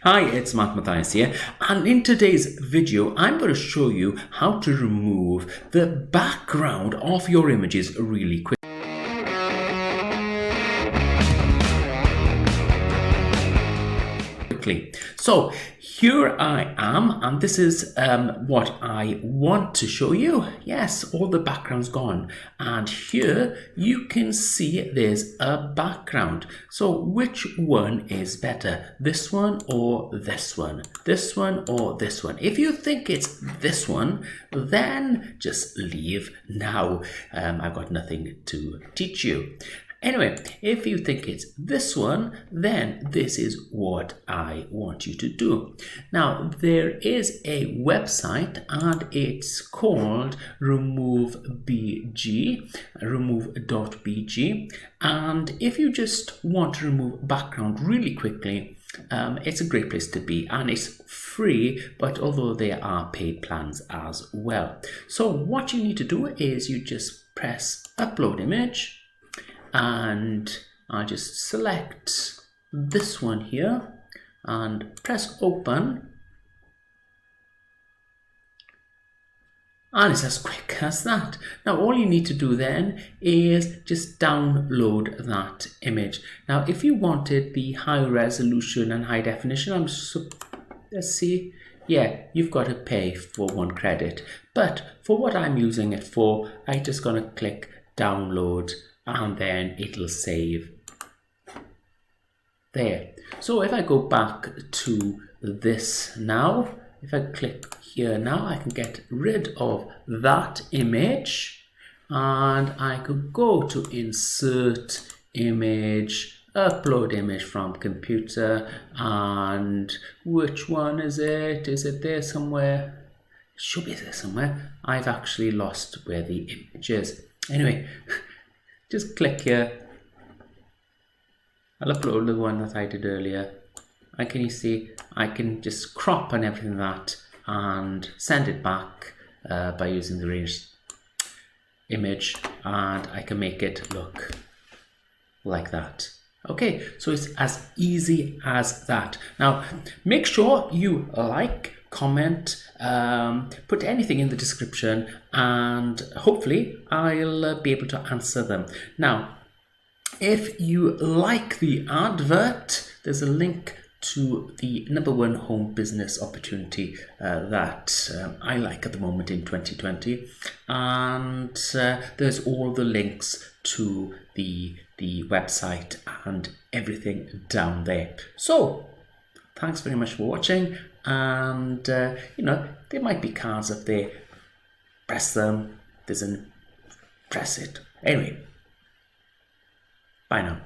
Hi, it's Mark Matthias here, and in today's video I'm going to show you how to remove the background of your images really quickly. So here I am, and this is what I want to show you. Yes, all the background's gone, and here you can see there's a background. So which one is better, this one or this one, this one or this one? If you think it's this one, then just leave now. I've got nothing to teach you. Anyway, if you think it's this one, then this is what I want you to do. Now, there is a website and it's called remove.bg, remove.bg. And if you just want to remove background really quickly, it's a great place to be, and it's free, but although there are paid plans as well. So what you need to do is you just press upload image, and I'll just select this one here and press open, and it's as quick as that. Now all you need to do then is just download that image. Now if you wanted the high resolution and high definition, let's see, yeah, you've got to pay for 1 credit, but for what I'm using it for, I'm just gonna click download and then it'll save there. So if I go back to this now, if I click here now, I can get rid of that image, and I could go to insert image, upload image from computer, and which one is it? Is it there somewhere? It should be there somewhere. I've actually lost where the image is. Anyway, just click here. I'll upload the one that I did earlier. And can you see, I can just crop and everything that and send it back by using the range image, and I can make it look like that. Okay, so it's as easy as that. Now, make sure you like, comment, put anything in the description, and hopefully I'll be able to answer them. Now, if you like the advert, there's a link to the #1 home business opportunity that I like at the moment in 2020, and there's all the links to the website and everything down there. So thanks very much for watching, and you know, there might be cards up there. Press them, press it. Anyway, bye now.